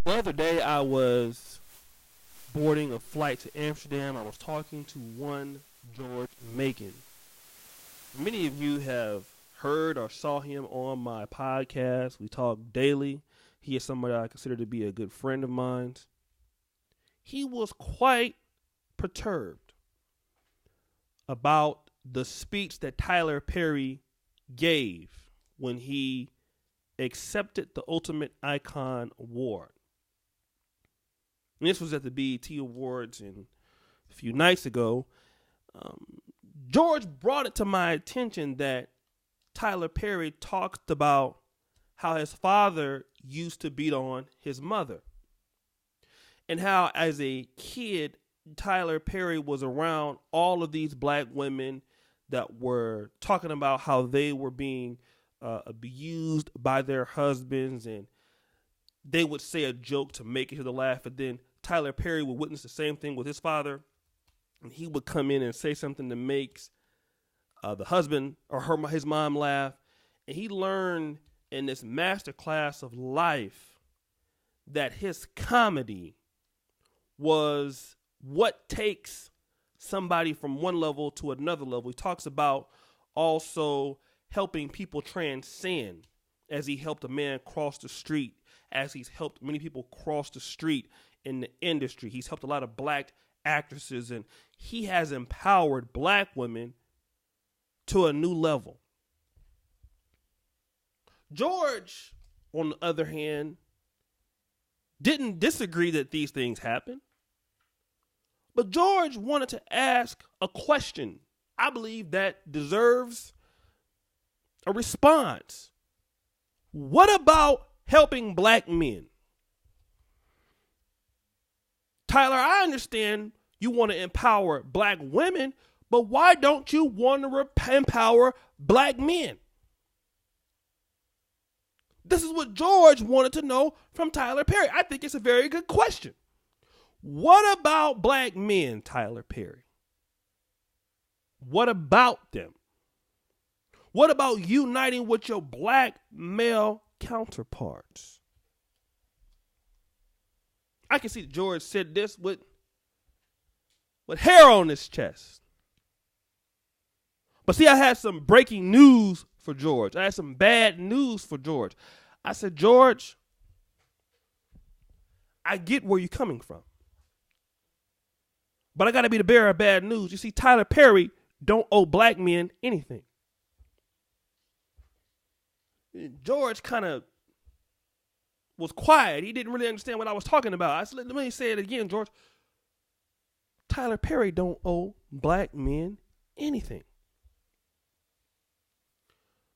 The other day, I was boarding a flight to Amsterdam. I was talking to one George Macon. Many of you have heard or saw him on my podcast. We talk daily. He is somebody I consider to be a good friend of mine. He was quite perturbed about the speech that Tyler Perry gave when he accepted the Ultimate Icon Award. And this was at the BET Awards a few nights ago. George brought it to my attention that Tyler Perry talked about how his father used to beat on his mother. And how, as a kid, Tyler Perry was around all of these black women that were talking about how they were being abused by their husbands, and they would say a joke to make it to the laugh, and then Tyler Perry would witness the same thing with his father, and he would come in and say something that makes the husband or his mom laugh, and he learned in this master class of life that his comedy was what takes somebody from one level to another level. He talks about also helping people transcend, as he helped a man cross the street, as he's helped many people cross the street in the industry. He's helped a lot of black actresses, and he has empowered black women to a new level. George, on the other hand, didn't disagree that these things happen. But George wanted to ask a question, I believe, that deserves a response. What about helping black men? Tyler, I understand you want to empower black women, but why don't you want to empower black men? This is what George wanted to know from Tyler Perry. I think it's a very good question. What about black men, Tyler Perry? What about them? What about uniting with your black male counterparts? I can see George said this with hair on his chest. But see, I had some breaking news for George. I had some bad news for George. I said, George, I get where you're coming from, but I got to be the bearer of bad news. You see, Tyler Perry don't owe black men anything. George kind of was quiet. He didn't really understand what I was talking about. I said, let me say it again, George. Tyler Perry don't owe black men anything.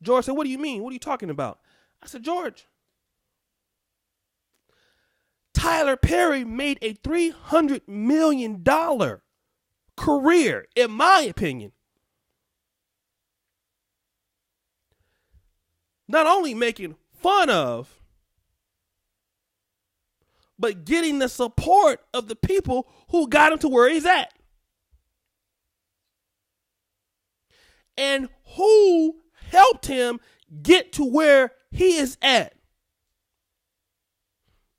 George said, what do you mean? What are you talking about? I said, George, Tyler Perry made a $300 million career, in my opinion. Not only making fun of, but getting the support of the people who got him to where he's at. And who helped him get to where he is at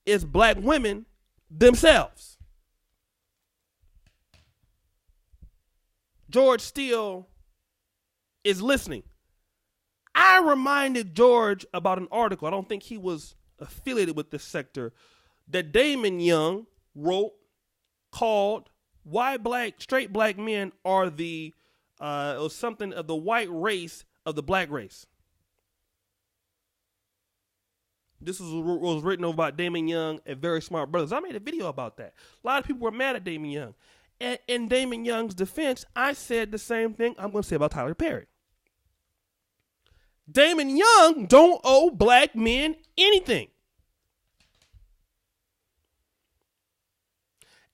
is black women themselves. George still is listening. I reminded George about an article, I don't think he was affiliated with this sector, that Damon Young wrote called Why Straight Black Men Are the, it was something of the white race of the black race. This was written over by Damon Young at Very Smart Brothas. I made a video about that. A lot of people were mad at Damon Young. And in Damon Young's defense, I said the same thing I'm going to say about Tyler Perry. Damon Young don't owe black men anything.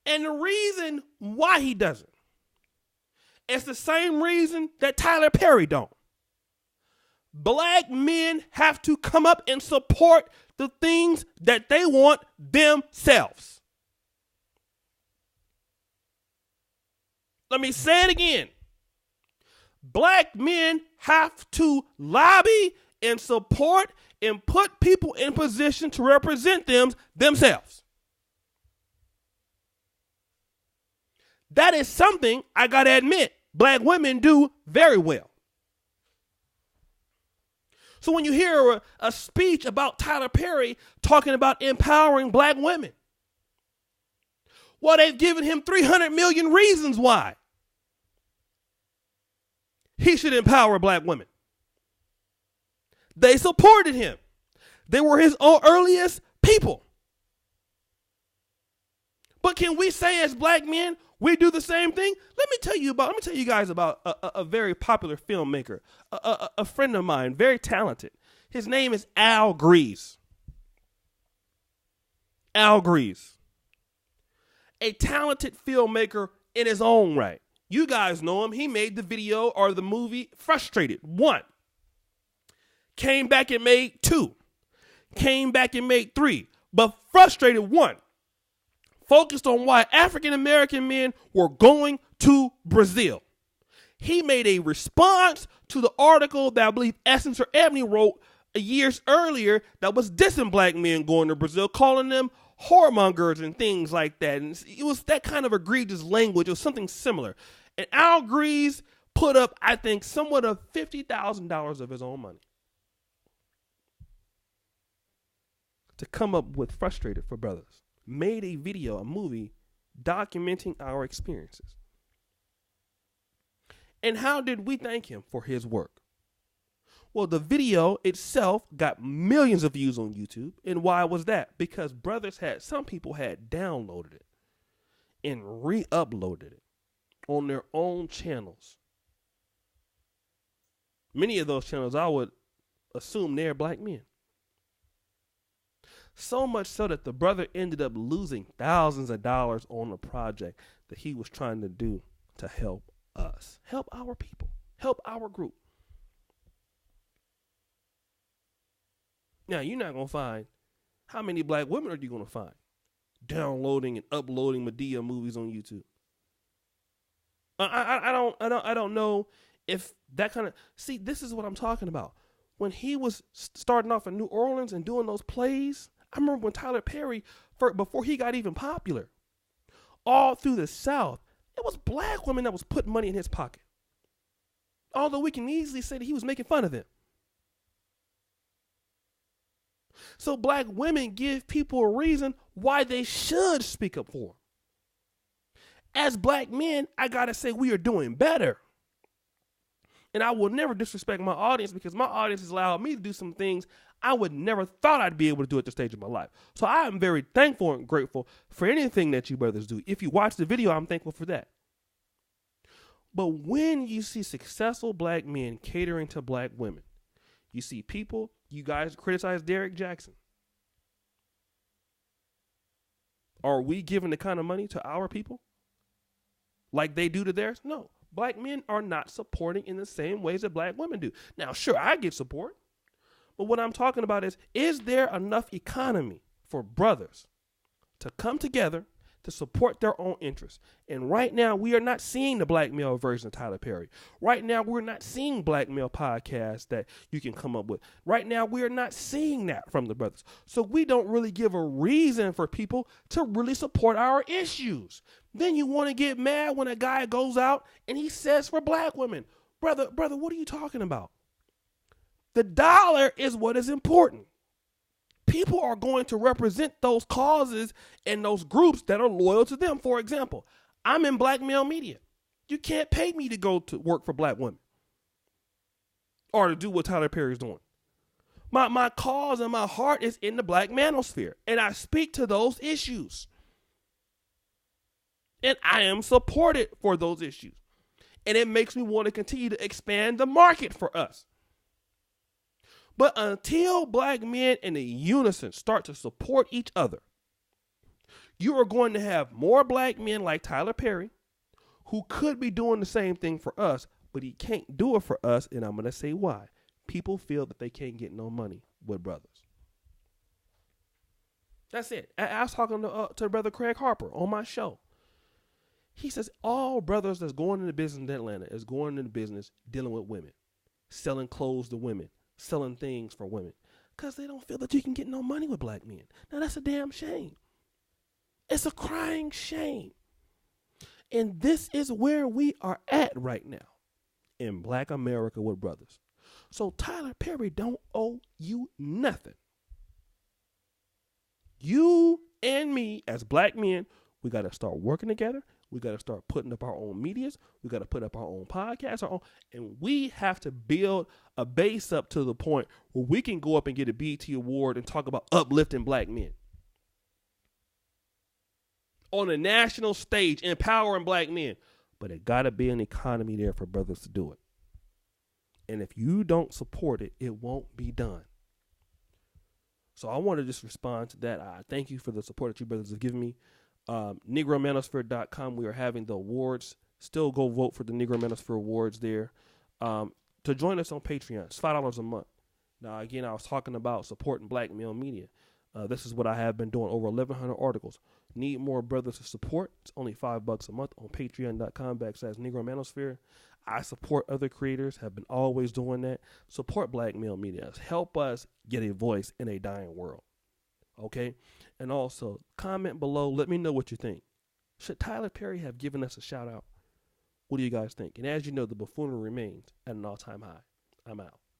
And the reason why he doesn't, it's the same reason that Tyler Perry don't. Black men have to come up and support the things that they want themselves. Let me say it again. Black men have to lobby and support and put people in position to represent themselves. That is something, I got to admit, black women do very well. So when you hear a speech about Tyler Perry talking about empowering black women, well, they've given him 300 million reasons why he should empower black women. They supported him. They were his earliest people. But can we say as black men, we do the same thing? Let me tell you guys about a very popular filmmaker, a friend of mine, very talented. His name is Al Grease. Al Grease. A talented filmmaker in his own right. You guys know him. He made the video or the movie Frustrated 1. Came back and made 2. Came back and made 3. But Frustrated 1 focused on why African American men were going to Brazil. He made a response to the article that I believe Essence or Ebony wrote years earlier that was dissing black men going to Brazil, calling them whoremongers and things like that. And it was that kind of egregious language. It was something similar. And Al Grease put up, I think, somewhat of $50,000 of his own money to come up with Frustrated for Brothas. Made a video, a movie, documenting our experiences. And how did we thank him for his work? Well, the video itself got millions of views on YouTube. And why was that? Because some people had downloaded it and re-uploaded it on their own channels. Many of those channels, I would assume they're black men. So much so that the brother ended up losing thousands of dollars on a project that he was trying to do to help us, help our people, help our group. Now, you're not going to find, how many black women are you going to find downloading and uploading Medea movies on YouTube? I don't know if that kind of, see, this is what I'm talking about. When he was starting off in New Orleans and doing those plays, I remember when Tyler Perry, before he got even popular, all through the South, it was black women that was putting money in his pocket. Although we can easily say that he was making fun of them. So black women give people a reason why they should speak up for them. As black men, I got to say we are doing better. And I will never disrespect my audience because my audience has allowed me to do some things I would never thought I'd be able to do at this stage of my life. So I am very thankful and grateful for anything that you brothers do. If you watch the video, I'm thankful for that. But when you see successful black men catering to black women, you see people, you guys criticize Derek Jackson. Are we giving the kind of money to our people like they do to theirs? No. Black men are not supporting in the same ways that black women do. Now, sure, I get support. But what I'm talking about is there enough economy for brothers to come together to support their own interests? And right now, we are not seeing the black male version of Tyler Perry. Right now, we're not seeing black male podcasts that you can come up with. Right now, we are not seeing that from the brothers. So we don't really give a reason for people to really support our issues. Then you want to get mad when a guy goes out and he says for black women, brother, what are you talking about? The dollar is what is important. People are going to represent those causes and those groups that are loyal to them. For example, I'm in black male media. You can't pay me to go to work for black women or to do what Tyler Perry is doing. My cause and my heart is in the black manosphere, and I speak to those issues. And I am supported for those issues. And it makes me want to continue to expand the market for us. But until black men in a unison start to support each other, you are going to have more black men like Tyler Perry who could be doing the same thing for us, but he can't do it for us, and I'm going to say why. People feel that they can't get no money with brothers. That's it. I was talking to Brother Craig Harper on my show. He says all brothers that's going into business in Atlanta is going into business dealing with women, selling clothes to women, selling things for women, because they don't feel that you can get no money with black men. Now, that's a damn shame. It's a crying shame. And this is where we are at right now in Black America with Brothers. So Tyler Perry don't owe you nothing. You and me as black men, we got to start working together. We got to start putting up our own medias. We got to put up our own podcasts, and we have to build a base up to the point where we can go up and get a BET award and talk about uplifting black men. On a national stage, empowering black men. But it got to be an economy there for brothers to do it. And if you don't support it, it won't be done. So I want to just respond to that. I thank you for the support that you brothers have given me. NegroManosphere.com, we are having the awards. Still go vote for the Negro Manosphere Awards there. To join us on Patreon, it's $5 a month. Now, again, I was talking about supporting black male media. This is what I have been doing, over 1,100 articles. Need more brothers to support. It's only $5 a month on patreon.com/Negro Manosphere. I support other creators, have been always doing that. Support black male media. Help us get a voice in a dying world. Okay? And also, comment below. Let me know what you think. Should Tyler Perry have given us a shout out? What do you guys think? And as you know, the buffoonery remains at an all-time high. I'm out.